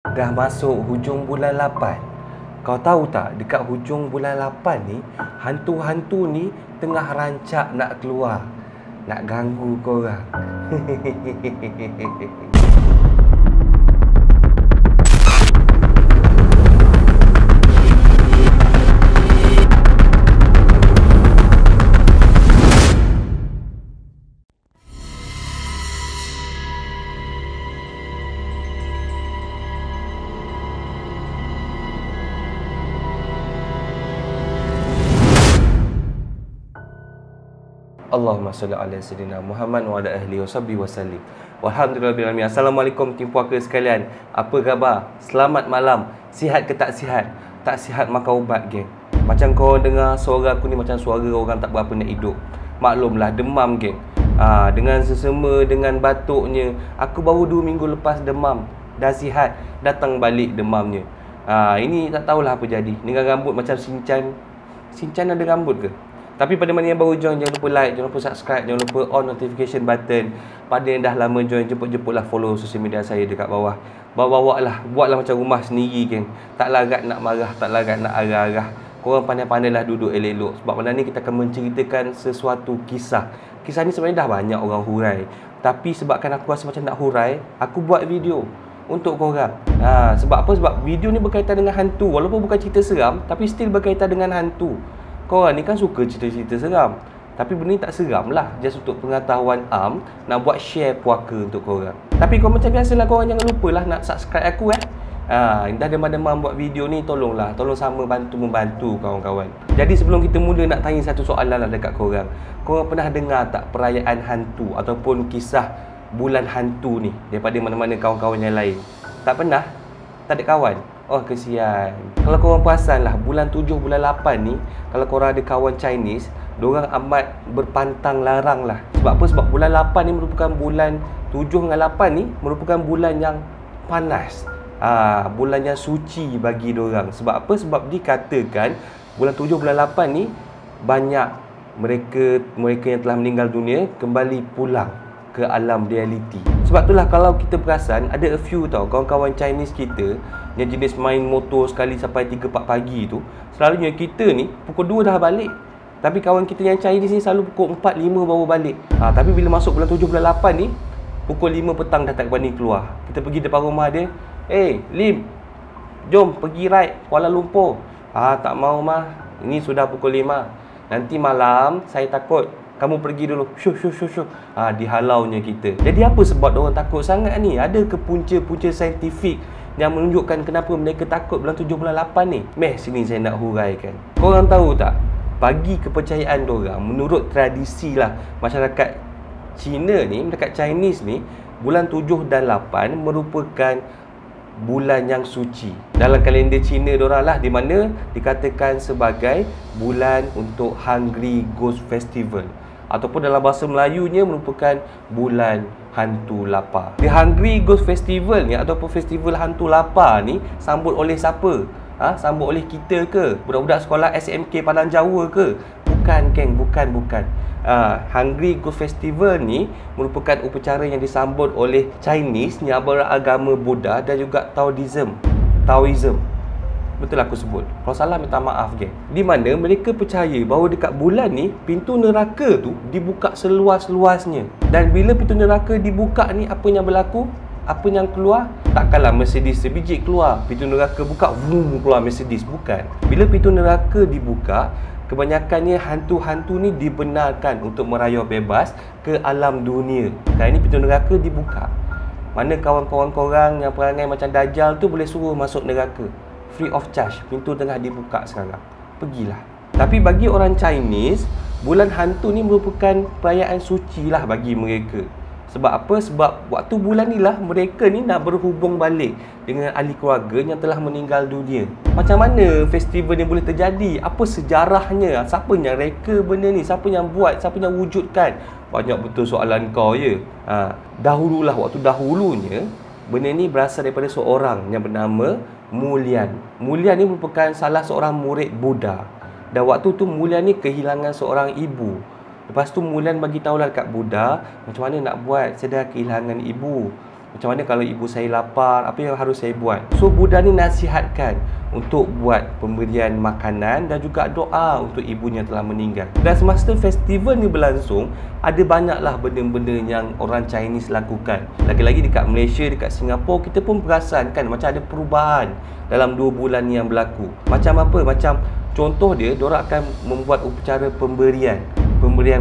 Dah masuk hujung bulan 8. Kau tahu tak, dekat hujung bulan 8 ni, hantu-hantu ni tengah rancak nak keluar, nak ganggu korang. Allahumma salli ala sayyidina Muhammad wa ala ahli wa sahbihi wa sallim. Walhamdulillahirabbil alamin. Assalamualaikum tim puaka sekalian. Apa khabar? Selamat malam. Sihat ke tak sihat? Tak sihat makan ubat, geng. Macam kau dengar suara aku ni macam suara orang tak berapa nak hidup. Maklumlah, demam, geng. Dengan sesama, dengan batuknya. Aku baru 2 minggu lepas demam. Dah sihat, datang balik demamnya. Ini tak tahulah apa jadi. Dengan rambut macam Shinchan. Shinchan ada rambut ke? Tapi pada mana yang baru join, jangan lupa like, jangan lupa subscribe, jangan lupa on notification button. Pada yang dah lama join, jemput-jemputlah follow sosial media saya dekat bawah. Bawa-bawa lah, buatlah macam rumah sendiri, geng. Tak larat nak marah, tak larat nak arah-arah. Korang pandai-pandailah duduk elok-elok. Sebab malam ni kita akan menceritakan sesuatu kisah. Kisah ni sebenarnya dah banyak orang hurai. Tapi sebabkan aku rasa macam nak hurai, aku buat video untuk korang. Sebab apa? Sebab video ni berkaitan dengan hantu. Walaupun bukan cerita seram, tapi still berkaitan dengan hantu. Korang ni kan suka cerita-cerita seram, tapi benda ni tak seram lah. Just untuk pengetahuan nak buat share puaka untuk korang. Tapi korang macam biasalah, korang jangan lupalah nak subscribe aku dah demam-demam buat video ni, tolong sama membantu kawan-kawan. Jadi sebelum kita mula, nak tanya satu soalan lah dekat korang. Korang pernah dengar tak perayaan hantu ataupun kisah bulan hantu ni daripada mana-mana kawan-kawan yang lain? Tak pernah? Tak ada kawan? Oh, kesian. Kalau korang perasan lah, bulan 7, bulan 8 ni, kalau korang ada kawan Chinese, diorang amat berpantang larang lah. Sebab apa? Sebab bulan 8 ni merupakan bulan 7 dengan 8 ni merupakan bulan yang panas. Bulan yang suci bagi diorang. Sebab apa? Sebab dikatakan bulan 7, bulan 8 ni banyak mereka yang telah meninggal dunia kembali pulang ke alam realiti. Sebab itulah kalau kita perasan, ada a few tau kawan-kawan Chinese kita yang jenis main motor sekali sampai 3-4 pagi tu, selalunya kita ni pukul 2 dah balik. Tapi kawan kita yang Chinese ni selalu pukul 4-5 baru balik. Tapi bila masuk bulan 7, bulan 8 ni, pukul 5 petang dah tak berani keluar. Kita pergi depan rumah dia, Lim, jom pergi ride Kuala Lumpur. Tak mau mah, ini sudah pukul 5. Nanti malam saya takut, kamu pergi dulu. Syuh. Dihalaunya kita. Jadi apa sebab orang takut sangat ni? Ada ke punca-punca saintifik yang menunjukkan kenapa mereka takut bulan 7, bulan 8 ni? Sini saya nak huraikan. Korang tahu tak? Bagi kepercayaan dorang, menurut tradisi lah masyarakat Cina ni, dekat Chinese ni, bulan 7 dan 8 merupakan bulan yang suci dalam kalender Cina dorang lah, di mana dikatakan sebagai bulan untuk Hungry Ghost Festival, ataupun dalam bahasa Melayunya merupakan bulan hantu lapar. The Hungry Ghost Festival ni ataupun festival hantu lapar ni sambut oleh siapa? Sambut oleh kita ke? Budak-budak sekolah SMK Padang Jawa ke? Bukan, geng, bukan. Hungry Ghost Festival ni merupakan upacara yang disambut oleh Chinese yang beragama Buddha dan juga Taoism. Betul aku sebut. Kalau salah minta maaf, geng. Di mana mereka percaya bahawa dekat bulan ni pintu neraka tu dibuka seluas-luasnya. Dan bila pintu neraka dibuka ni, apa yang berlaku? Apa yang keluar? Takkanlah Mercedes sebiji keluar. Pintu neraka buka, vroom, keluar Mercedes. Bukan. Bila pintu neraka dibuka, kebanyakannya hantu-hantu ni dibenarkan untuk merayau bebas ke alam dunia. Kali ni pintu neraka dibuka. Mana kawan-kawan korang yang perangai macam Dajjal tu boleh suruh masuk neraka free of charge. Pintu tengah dibuka sekarang. Pergilah. Tapi bagi orang Chinese, bulan hantu ni merupakan perayaan suci lah bagi mereka. Sebab apa? Sebab waktu bulan ni lah mereka ni nak berhubung balik dengan ahli keluarga yang telah meninggal dunia. Macam mana festival ni boleh terjadi? Apa sejarahnya? Siapa yang reka benda ni? Siapa yang buat? Siapa yang wujudkan? Banyak betul soalan kau ya. Dahululah, waktu dahulunya, benda ni berasal daripada seorang yang bernama Mulian. Mulian ni merupakan salah seorang murid Buddha. Dan waktu tu Mulian ni kehilangan seorang ibu. Lepas tu Mulian bagi tahulah dekat Buddha macam mana nak buat. Saya dah kehilangan ibu. Macam mana kalau ibu saya lapar, apa yang harus saya buat? So Buddha ni nasihatkan untuk buat pemberian makanan dan juga doa untuk ibunya telah meninggal. Dan semasa festival ni berlangsung, ada banyaklah benda-benda yang orang Chinese lakukan. Lagi-lagi dekat Malaysia, dekat Singapura, kita pun perasan kan macam ada perubahan dalam 2 bulan ni yang berlaku. Macam apa? Macam contoh dia, diorang akan membuat upacara pemberian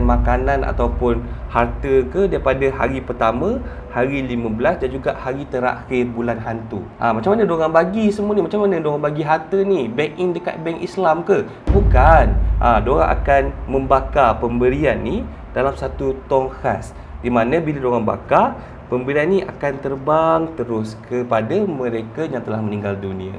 makanan ataupun harta ke daripada hari pertama, hari 15 dan juga hari terakhir bulan hantu. Macam mana diorang bagi semua ni? Macam mana diorang bagi harta ni? Bank in dekat bank Islam ke? Bukan. Diorang akan membakar pemberian ni dalam satu tong khas, di mana bila diorang bakar, pemberian ni akan terbang terus kepada mereka yang telah meninggal dunia.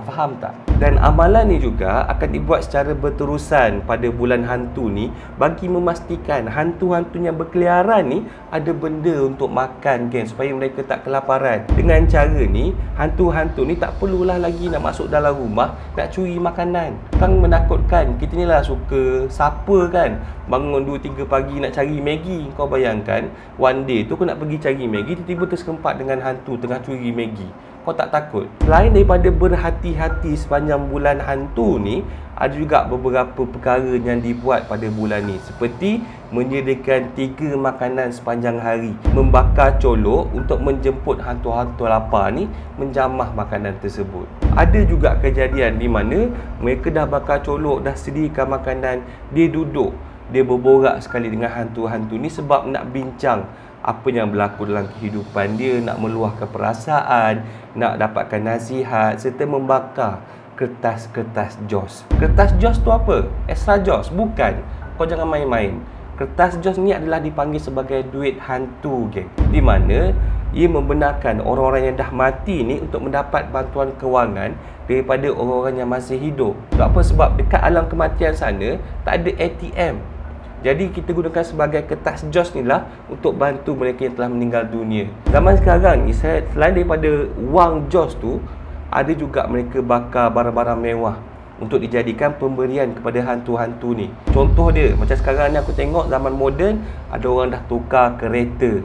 Faham tak? Dan amalan ni juga akan dibuat secara berterusan pada bulan hantu ni, bagi memastikan hantu-hantu yang berkeliaran ni ada benda untuk makan, geng, supaya mereka tak kelaparan. Dengan cara ni, hantu-hantu ni tak perlulah lagi nak masuk dalam rumah nak curi makanan. Kan menakutkan. Kita ni lah suka sapa kan, bangun 2-3 pagi nak cari Maggi. Kau bayangkan one day tu kau nak pergi cari Maggi, tiba-tiba terserempak dengan hantu tengah curi Maggi. Kau tak takut? Selain daripada berhati-hati sepanjang bulan hantu ni, ada juga beberapa perkara yang dibuat pada bulan ni, seperti menyediakan 3 makanan sepanjang hari, membakar colok untuk menjemput hantu-hantu lapar ni menjamah makanan tersebut. Ada juga kejadian di mana mereka dah bakar colok, dah sediakan makanan, dia duduk, dia berborak sekali dengan hantu-hantu ni sebab nak bincang apa yang berlaku dalam kehidupan dia, nak meluahkan perasaan, nak dapatkan nasihat, serta membakar kertas-kertas JOS. Kertas JOS tu apa? Extra JOS? Bukan. Kau jangan main-main. Kertas JOS ni adalah dipanggil sebagai duit hantu, geng. Di mana ia membenarkan orang-orang yang dah mati ni untuk mendapat bantuan kewangan daripada orang-orang yang masih hidup. Sebab apa? Sebab dekat alam kematian sana tak ada ATM. Jadi kita gunakan sebagai kertas JOS ni lah untuk bantu mereka yang telah meninggal dunia. Zaman sekarang ni, selain daripada wang JOS tu, ada juga mereka bakar barang-barang mewah untuk dijadikan pemberian kepada hantu-hantu ni. Contoh dia, macam sekarang ni aku tengok zaman moden, ada orang dah tukar kereta.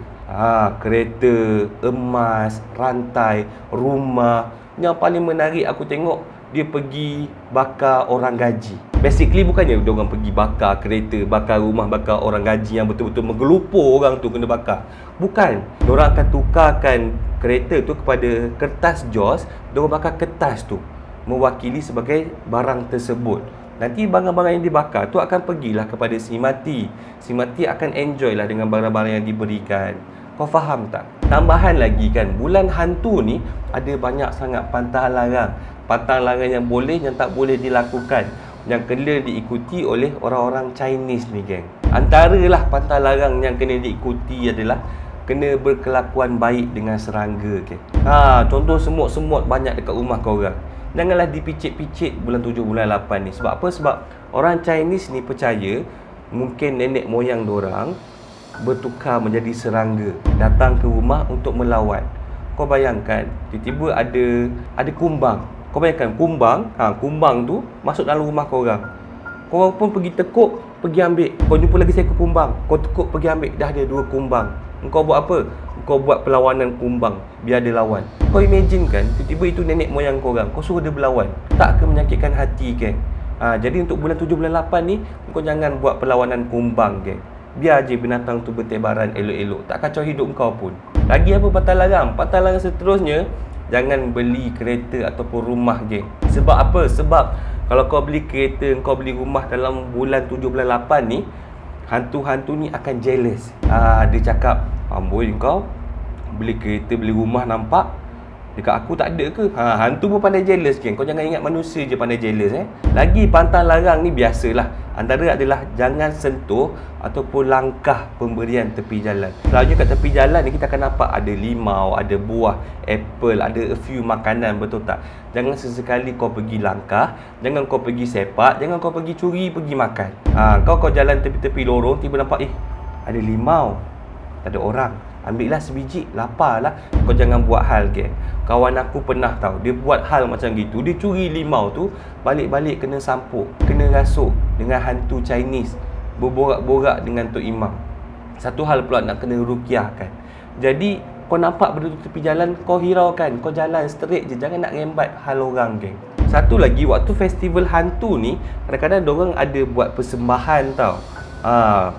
Kereta, emas, rantai, rumah. Yang paling menarik aku tengok, dia pergi bakar orang gaji. Basically bukannya dia orang pergi bakar kereta, bakar rumah, bakar orang gaji yang betul-betul menggelupur orang tu kena bakar. Bukan. Dia orang akan tukarkan kereta tu kepada kertas JOS, dia orang bakar kertas tu mewakili sebagai barang tersebut. Nanti barang-barang yang dibakar tu akan pergilah kepada si mati. Si mati akan enjoy lah dengan barang-barang yang diberikan. Kau faham tak? Tambahan lagi kan, bulan hantu ni ada banyak sangat pantang larang. Pantang larang yang boleh, yang tak boleh dilakukan, yang kena diikuti oleh orang-orang Chinese ni, geng. Antaralah pantang larang yang kena diikuti adalah kena berkelakuan baik dengan serangga, geng. Contoh semut-semut banyak dekat rumah korang, janganlah dipicit-picit bulan 7, bulan 8 ni. Sebab apa? Sebab orang Chinese ni percaya mungkin nenek moyang dorang bertukar menjadi serangga, datang ke rumah untuk melawan. Kau bayangkan, tiba-tiba ada kumbang. Kau bayangkan kumbang tu masuk dalam rumah korang. Korang pun pergi tekuk, pergi ambil. Kau jumpa lagi seekor kumbang, kau tekuk, pergi ambil. Dah ada 2 kumbang. Kau buat apa? Kau buat perlawanan kumbang, biar dia lawan. Kau imagine kan, tiba-tiba itu nenek moyang korang, kau suruh dia berlawan. Tak akan menyakitkan hati, geng? Jadi untuk bulan 7, bulan 8 ni, kau jangan buat perlawanan kumbang, geng. Biar je binatang tu bertebaran elok-elok, tak kacau hidup kau pun. Lagi apa pantang larang? Pantang larang seterusnya, jangan beli kereta ataupun rumah, geng. Sebab apa? Sebab kalau kau beli kereta, kau beli rumah dalam bulan 7, bulan 8 ni, hantu-hantu ni akan jealous. Dia cakap, amboi kau beli kereta, beli rumah nampak, dekat aku tak ada ke? Hantu pun pandai jealous, geng. Kau jangan ingat manusia je pandai jealous, Lagi pantang larang ni biasalah. Antara adalah jangan sentuh ataupun langkah pemberian tepi jalan. Selalunya kat tepi jalan ni kita akan nampak ada limau, ada buah, apple, ada a few makanan, betul tak? Jangan sesekali kau pergi langkah, jangan kau pergi sepak, jangan kau pergi curi, pergi makan. Kau jalan tepi-tepi lorong, tiba nampak ada limau, tak ada orang, ambillah sebiji, lapar lah. Kau jangan buat hal, geng. Kawan aku pernah tahu, dia buat hal macam gitu. Dia curi limau tu, balik-balik kena sampuk, kena rasuk dengan hantu Chinese, berborak-borak dengan Tok Imam. Satu hal pula nak kena rukiahkan. Jadi Kau nampak benda tu tepi jalan, kau hiraukan, kau jalan straight je, jangan nak rembat hal orang, geng. Satu lagi, waktu festival hantu ni, kadang-kadang diorang ada buat persembahan tau.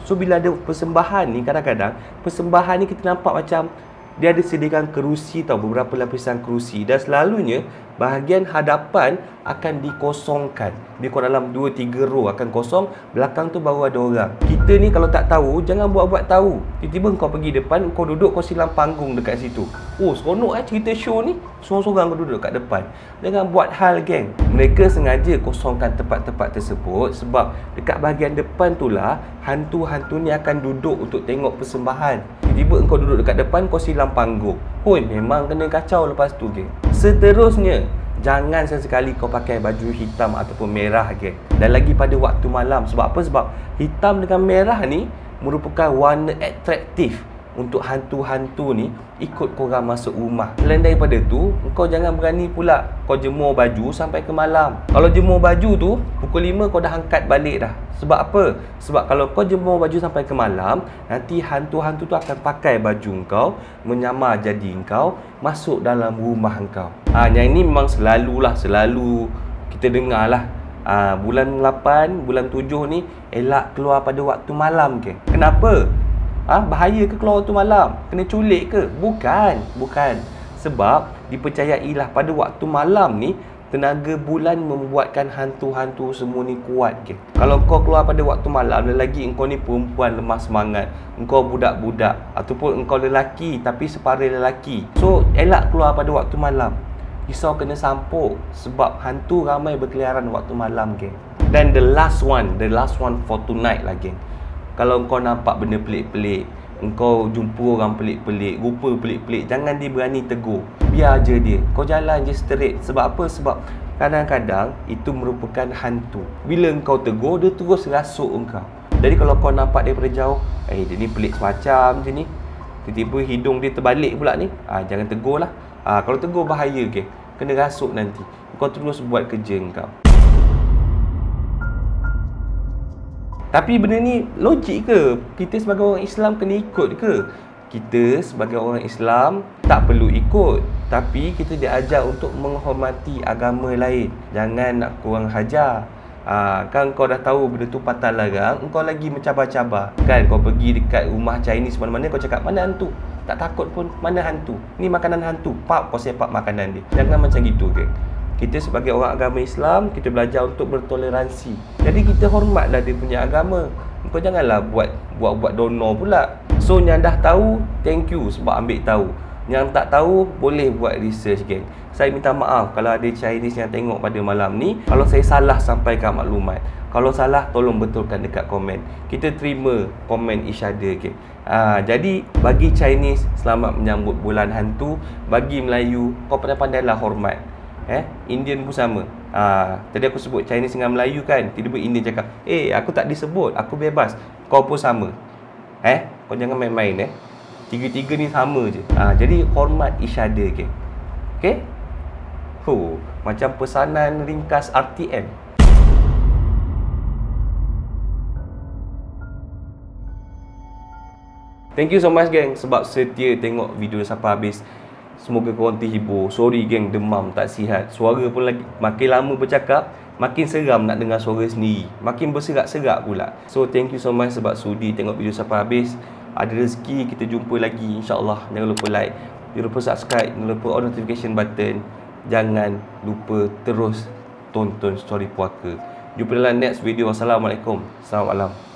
So bila ada persembahan ni, kadang-kadang persembahan ni kita nampak macam dia ada sediakan kerusi tau, beberapa lapisan kerusi, dan selalunya bahagian hadapan akan dikosongkan. Dia kau dalam 2-3 row akan kosong, belakang tu baru ada orang. Kita ni kalau tak tahu, jangan buat-buat tahu. Tiba-tiba kau pergi depan, kau duduk, kau silang panggung dekat situ. Oh, seronok cerita show ni. Seorang-seorang kau duduk kat depan. Jangan buat hal, geng. Mereka sengaja kosongkan tempat-tempat tersebut sebab dekat bahagian depan tu lah hantu-hantu ni akan duduk untuk tengok persembahan. Tiba-tiba kau duduk dekat depan, kau silang panggung. Hoi, memang kena kacau lepas tu, geng. Seterusnya, jangan sesekali kau pakai baju hitam ataupun merah, geng. Dan lagi pada waktu malam. Sebab apa? Sebab hitam dengan merah ni merupakan warna atraktif untuk hantu-hantu ni ikut korang masuk rumah. Selain daripada tu, kau jangan berani pula kau jemur baju sampai ke malam. Kalau jemur baju tu, pukul 5 kau dah angkat balik dah. Sebab apa? Sebab kalau kau jemur baju sampai ke malam, nanti hantu-hantu tu akan pakai baju kau, menyamar jadi kau, masuk dalam rumah kau. Yang ini memang selalu kita dengar lah. Bulan 8, bulan 7 ni elak keluar pada waktu malam, ke? Kenapa? Bahaya ke keluar waktu malam? Kena culik ke? Bukan. Sebab dipercayailah pada waktu malam ni tenaga bulan membuatkan hantu-hantu semua ni kuat, ke? Kalau kau keluar pada waktu malam dan lagi engkau ni perempuan lemah semangat, engkau budak-budak ataupun engkau lelaki tapi separa lelaki, so elak keluar pada waktu malam. Risau kena sampuk sebab hantu ramai berkeliaran waktu malam, geng. Dan the last one for tonight lah, geng. Kalau kau nampak benda pelik-pelik, engkau jumpa orang pelik-pelik, rupa pelik-pelik, jangan dia berani tegur. Biar je dia. Kau jalan je straight. Sebab apa? Sebab kadang-kadang itu merupakan hantu. Bila engkau tegur, dia terus rasuk engkau. Jadi kalau kau nampak daripada jauh, dia ni pelik semacam je ni, tiba-tiba hidung dia terbalik pula ni, jangan tegur lah. Kalau tegur bahaya, ke? Kena rasuk nanti. Kau terus buat kerja engkau. Tapi benda ni logik ke? Kita sebagai orang Islam kena ikut ke? Kita sebagai orang Islam tak perlu ikut, tapi kita diajar untuk menghormati agama lain. Jangan nak kurang hajar. Kan kau dah tahu benda tu patah larang, kau lagi mencabar-cabar. Kan kau pergi dekat rumah Chinese mana-mana, kau cakap mana hantu? Tak takut pun, mana hantu? Ni makanan hantu. Kau sepak makanan dia. Jangan macam gitu, ke? Kita sebagai orang agama Islam, kita belajar untuk bertoleransi. Jadi kita hormatlah dia punya agama. Kau janganlah buat donor pula. So yang dah tahu, thank you sebab ambil tahu. Yang tak tahu, boleh buat research, geng. Saya minta maaf kalau ada Chinese yang tengok pada malam ni, kalau saya salah sampaikan maklumat. Kalau salah, tolong betulkan dekat komen. Kita terima komen each other, geng. Jadi bagi Chinese, selamat menyambut bulan hantu. Bagi Melayu, kau pandai-pandailah hormat. Indian pun sama. Tadi aku sebut Chinese dengan Melayu kan, tiba-tiba Indian cakap, aku tak disebut, aku bebas. Kau pun sama. Kau jangan main-main. Tiga-tiga ni sama je. Jadi hormat each other, ke? Okay? Macam pesanan ringkas RTM. Thank you so much, geng, sebab setia tengok video sampai habis. Semoga korang terhibur. Sorry, geng, demam tak sihat. Suara pun lagi makin lama bercakap, makin seram nak dengar suara sendiri. Makin berserak-serak pula. So thank you so much sebab sudi tengok video sampai habis. Ada rezeki kita jumpa lagi, insyaAllah. Jangan lupa like, jangan lupa subscribe, jangan lupa on notification button. Jangan lupa terus tonton story puaka. Jumpa dalam next video. Assalamualaikum. Selamat malam.